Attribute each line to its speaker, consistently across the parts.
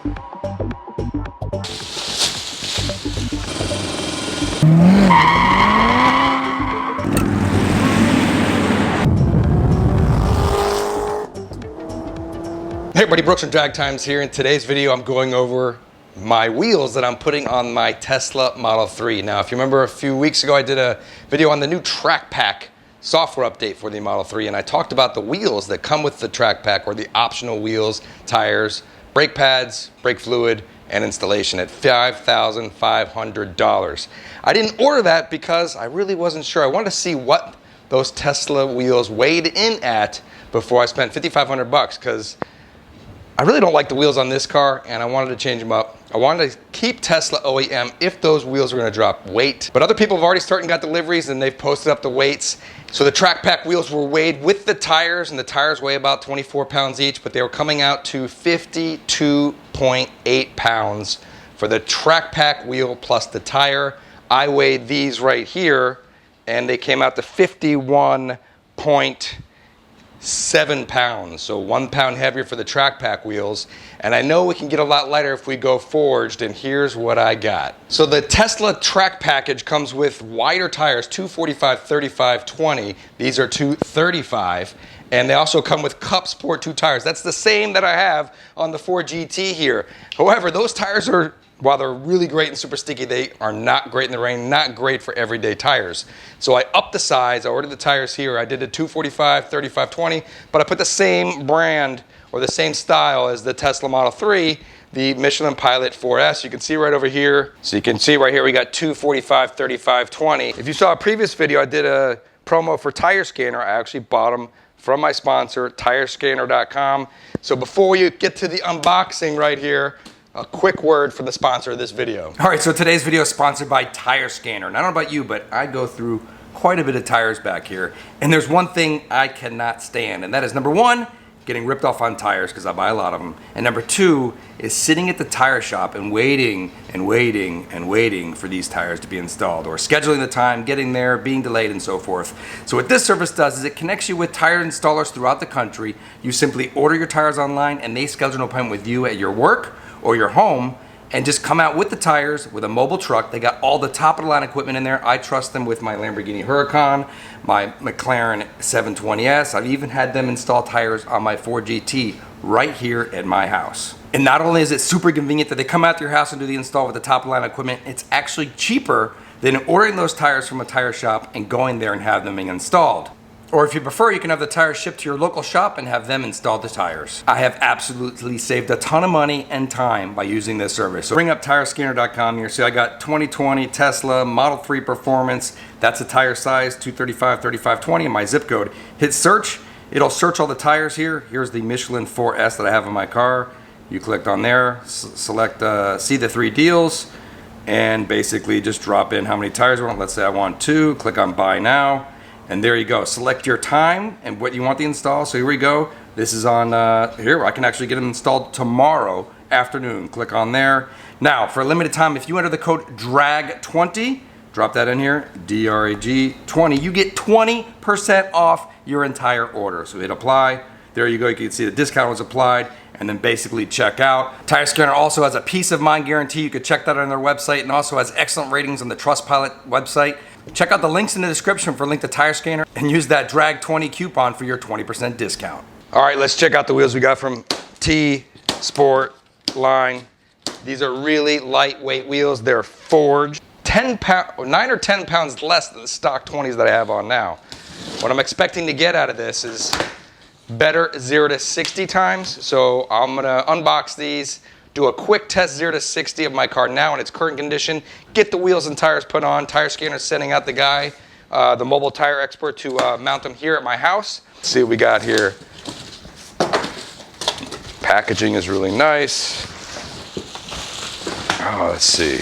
Speaker 1: Hey everybody, Brooks from Drag Times here. In today's video, I'm going over my wheels that I'm putting on my Tesla Model 3. Now, if you remember a few weeks ago, I did a video on the new Track Pack software update for the Model 3, and I talked about the wheels that come with the Track Pack, or the optional wheels, tires, brake pads, brake fluid, and installation at $5,500. I didn't order that because I really wasn't sure. I wanted to see what those Tesla wheels weighed in at before I spent $5,500, because I really don't like the wheels on this car, and I wanted to change them up. I wanted to keep Tesla OEM if those wheels were going to drop weight. But other people have already started and got deliveries, and they've posted up the weights. So the Track Pack wheels were weighed with the tires, and the tires weigh about 24 pounds each, but they were coming out to 52.8 pounds for the Track Pack wheel plus the tire. I weighed these right here, and they came out to 51.7 pounds, so 1 pound heavier for the Track Pack wheels. And I know we can get a lot lighter if we go forged, and here's what I got. So the Tesla Track Package comes with wider tires, 245, 35, 20. These are 235, and they also come with Cup Sport 2 tires. That's the same that I have on the Ford GT here. However, those tires are, while they're really great and super sticky, they are not great in the rain, not great for everyday tires. So I upped the size. I ordered the tires here. I did a 245, 35, 20, but I put the same brand or the same style as the Tesla Model 3, the Michelin Pilot 4S. You can see right over here. So you can see right here we got 245, 35, 20. If you saw a previous video, I did a promo for Tire Scanner. I actually bought them from my sponsor, tirescanner.com. So before you get to the unboxing right here, a quick word for the sponsor of this video. All right, so today's video is sponsored by Tire Scanner. And I don't know about you, but I go through quite a bit of tires back here. And there's one thing I cannot stand, and that is, number one, getting ripped off on tires, because I buy a lot of them. And number two is sitting at the tire shop and waiting and waiting and waiting for these tires to be installed, or scheduling the time, getting there, being delayed, and so forth. So what this service does is it connects you with tire installers throughout the country. You simply order your tires online, and they schedule an appointment with you at your work or your home, and just come out with the tires with a mobile truck. They got all the top of the line equipment in there. I trust them with my Lamborghini Huracan, my McLaren 720S. I've even had them install tires on my Ford GT right here at my house. And not only is it super convenient that they come out to your house and do the install with the top of the line equipment, it's actually cheaper than ordering those tires from a tire shop and going there and have them installed. Or if you prefer, you can have the tires shipped to your local shop and have them install the tires. I have absolutely saved a ton of money and time by using this service. So bring up tirescanner.com here. See, I got 2020 Tesla Model 3 Performance. That's a tire size, 235, 35, 20, and my zip code. Hit search. It'll search all the tires here. Here's the Michelin 4S that I have in my car. You clicked on there, select see the 3 deals, and basically just drop in how many tires you want. Let's say I want 2. Click on Buy Now. And there you go. Select your time and what you want the install. So here we go. This is on here. I can actually get them installed tomorrow afternoon. Click on there. Now, for a limited time, if you enter the code DRAG20, drop that in here, DRAG20, you get 20% off your entire order. So hit apply. There you go. You can see the discount was applied, and then basically check out. Tire Scanner also has a peace of mind guarantee. You could check that on their website, and also has excellent ratings on the Trustpilot website. Check out the links in the description for a link to Tire Scanner, and use that DRAG20 coupon for your 20% discount. All right, let's check out the wheels we got from T Sport line. These are really lightweight wheels. They're forged. 9 or 10 pounds less than the stock 20s that I have on now. What I'm expecting to get out of this is better 0 to 60 times. So I'm gonna unbox these, do a quick test 0 to 60 of my car now in its current condition, get the wheels and tires put on. Tire Scanner sending out the guy, the mobile tire expert, to mount them here at my house. Let's see what we got here. Packaging is really nice. Oh, let's see.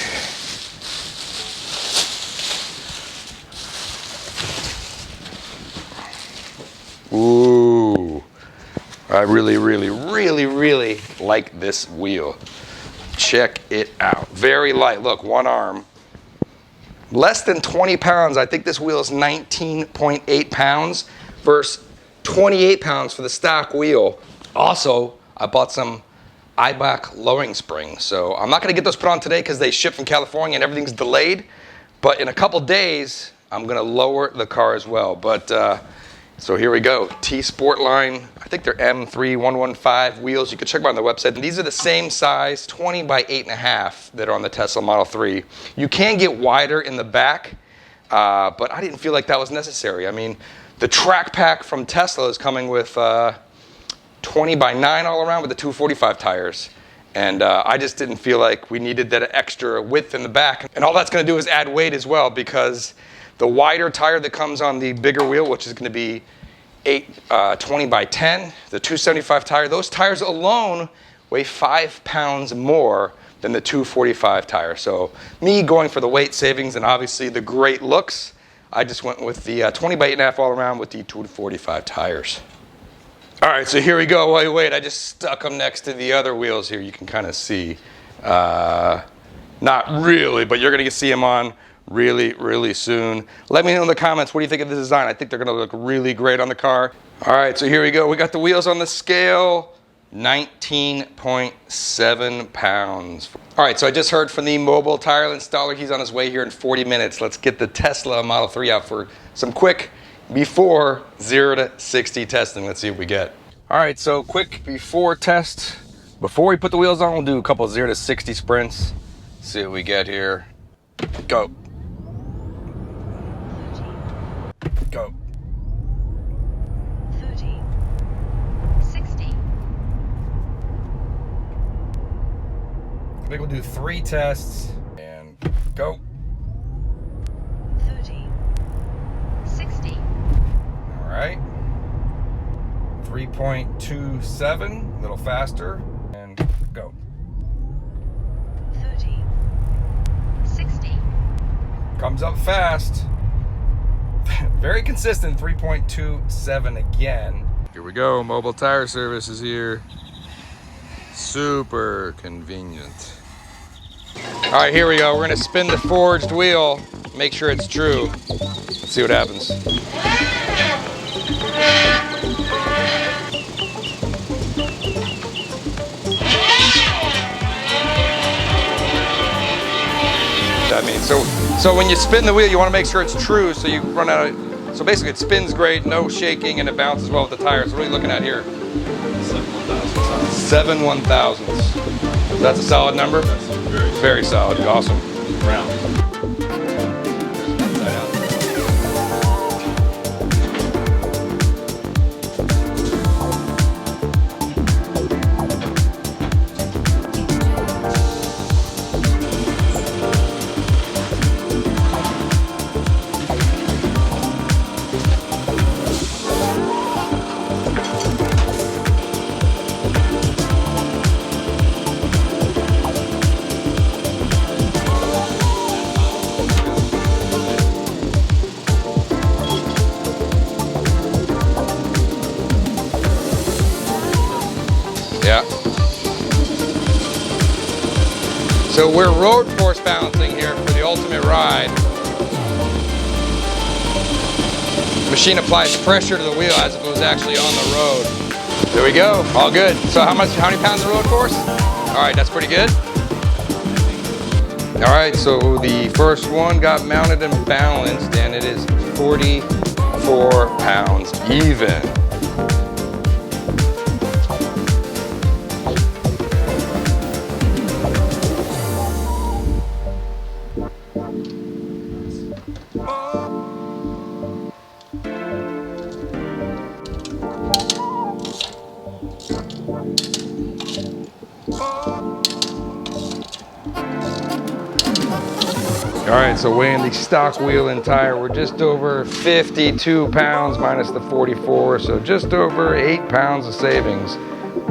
Speaker 1: Ooh, I really like this wheel. Check it out. Very light. Look, one arm. Less than 20 pounds. I think this wheel is 19.8 pounds versus 28 pounds for the stock wheel. Also, I bought some Eibach lowering springs. So I'm not gonna get those put on today because they ship from California and everything's delayed. But in a couple days, I'm gonna lower the car as well. But so here we go, T Sportline. I think they're M3115 wheels. You can check them out on the website. And these are the same size, 20 by 8.5 that are on the Tesla Model 3. You can get wider in the back, but I didn't feel like that was necessary. I mean, the track pack from Tesla is coming with 20 by 9 all around with the 245 tires. And I just didn't feel like we needed that extra width in the back. And all that's gonna do is add weight as well, because the wider tire that comes on the bigger wheel, which is gonna be 20 by 10, the 275 tire, those tires alone weigh 5 pounds more than the 245 tire. So me going for the weight savings and obviously the great looks, I just went with the 20 by 8.5 all around with the 245 tires. All right, so here we go. Wait, I just stuck them next to the other wheels here. You can kind of see. Not really, but you're gonna see them on really, really soon. Let me know in the comments, what do you think of the design? I think they're gonna look really great on the car. All right, so here we go. We got the wheels on the scale, 19.7 pounds. All right, so I just heard from the mobile tire installer. He's on his way here in 40 minutes. Let's get the Tesla Model 3 out for some quick before 0 to 60 testing. Let's see what we get. All right, so quick before test. Before we put the wheels on, we'll do a couple 0 to 60 sprints. See what we get here. Go. Go.
Speaker 2: 30, 60.
Speaker 1: I think we'll do 3 tests and go.
Speaker 2: 30, 60.
Speaker 1: All right. 3.27, a little faster, and go.
Speaker 2: 30, 60.
Speaker 1: Comes up fast. Very consistent, 3.27 again. Here we go, mobile tire service is here. Super convenient. All right, here we go. We're gonna spin the forged wheel, make sure it's true. Let's see what happens. I mean, so when you spin the wheel, you want to make sure it's true, so you run out of, so basically it spins great, no shaking, and it bounces well with the tires. What are we looking at here? 7 1,000ths. That's a solid number? Very solid, awesome. Round. Yeah. So we're road force balancing here for the ultimate ride. The machine applies pressure to the wheel as if it was actually on the road. There we go, all good. So how many pounds of road force? All right, that's pretty good. All right, so the first one got mounted and balanced, and it is 44 pounds even. All right, so weighing the stock wheel and tire, we're just over 52 pounds minus the 44, so just over 8 pounds of savings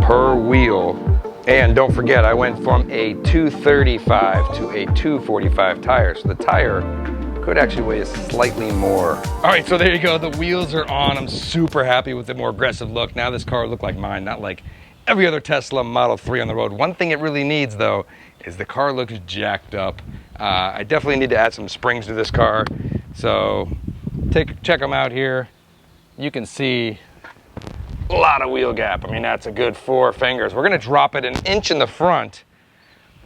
Speaker 1: per wheel. And don't forget, I went from a 235 to a 245 tire, so the tire could actually weigh slightly more. All right, so there you go, the wheels are on. I'm super happy with the more aggressive look. Now this car will look like mine, not like every other Tesla Model 3 on the road. One thing it really needs, though, is the car looks jacked up. I definitely need to add some springs to this car. So check them out here. You can see a lot of wheel gap. I mean, that's a good 4 fingers. We're gonna drop it an inch in the front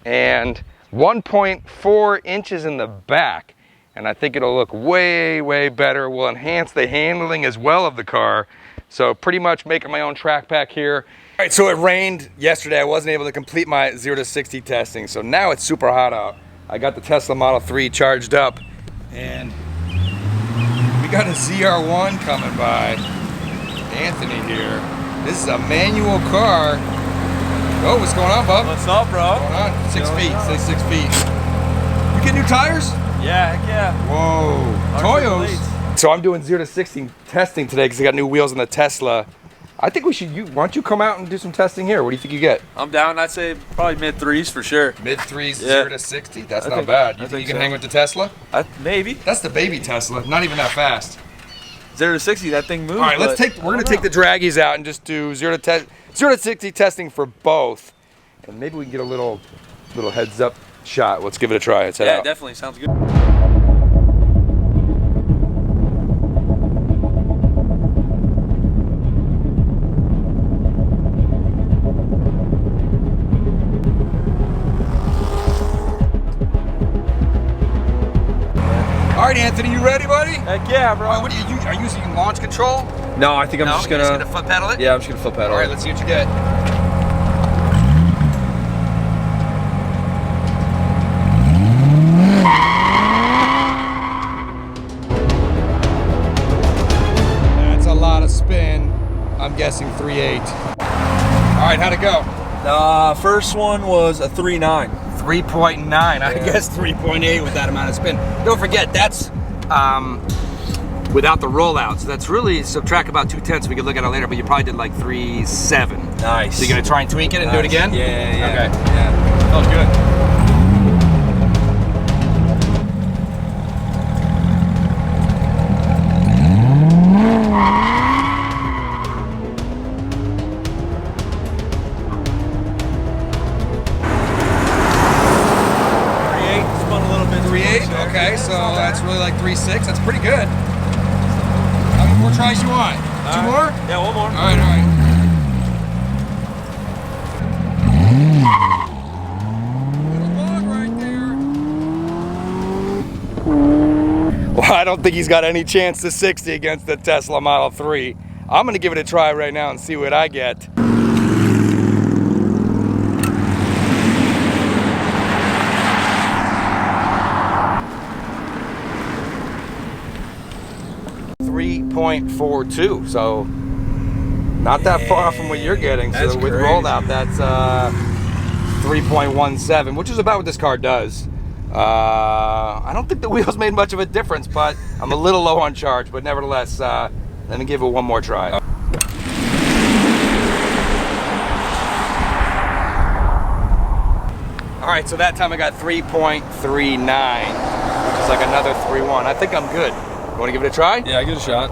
Speaker 1: and 1.4 inches in the back. And I think it'll look way, way better. We'll enhance the handling as well of the car. So pretty much making my own track pack here. All right, so it rained yesterday. I wasn't able to complete my 0 to 60 testing. So now it's super hot out. I got the Tesla Model 3 charged up, and we got a ZR1 coming by. Anthony here. This is a manual car. Oh, what's going on, bub?
Speaker 3: What's up, bro?
Speaker 1: What's going on? 6 feet, say 6 feet. You get new tires?
Speaker 3: Yeah, heck yeah.
Speaker 1: Whoa, Toyos. So I'm doing 0 to 60 testing today because I got new wheels on the Tesla. I think we should, why don't you come out and do some testing here? What do you think you get?
Speaker 3: I'm down. I'd say probably mid threes for sure.
Speaker 1: Mid threes,
Speaker 3: Yeah.
Speaker 1: 0 to 60? That's not bad. You think you can hang with the Tesla?
Speaker 3: Maybe.
Speaker 1: That's the baby Tesla, not even that fast.
Speaker 3: 0 to 60, that thing moves.
Speaker 1: All right, we're gonna take the draggies out and just do 0 to 60 testing for both. And maybe we can get a little heads up shot. Let's give it a try. Let's head
Speaker 3: Yeah,
Speaker 1: out.
Speaker 3: definitely sounds good.
Speaker 1: All right, Anthony, you ready, buddy?
Speaker 3: Heck yeah, bro.
Speaker 1: All right, what are you using launch control?
Speaker 3: No, I think I'm just
Speaker 1: You're
Speaker 3: gonna.
Speaker 1: just gonna foot pedal it?
Speaker 3: Yeah, I'm just gonna foot pedal.
Speaker 1: All right, let's see what you get. That's a lot of spin. I'm guessing 3.8. All right, how'd it go?
Speaker 3: First one was a 3.9.
Speaker 1: 3.9. I guess 3.8 with that amount of spin. Don't forget, that's without the rollout. So that's really, subtract about 2/10. We could look at it later, but you probably did like 3.7.
Speaker 3: Nice.
Speaker 1: So you're gonna try and tweak it and do it again?
Speaker 3: Yeah.
Speaker 1: Okay.
Speaker 3: Yeah. Felt good.
Speaker 1: Okay, so that's really like 3.6. That's pretty good. How many more tries you want? Two more?
Speaker 3: Yeah, one more.
Speaker 1: All right. Little log right there. Well, I don't think he's got any chance to 60 against the Tesla Model 3. I'm gonna give it a try right now and see what I get. .42, so not that far from what you're getting.
Speaker 3: That's
Speaker 1: So with
Speaker 3: crazy.
Speaker 1: rolled out, that's 3.17, which is about what this car does. I don't think the wheels made much of a difference, but I'm a little low on charge. But nevertheless, let me give it one more try. All right, so that time I got 3.39, which is like another 3.1. I think I'm good. You want to give it a try?
Speaker 3: Yeah, give it a shot.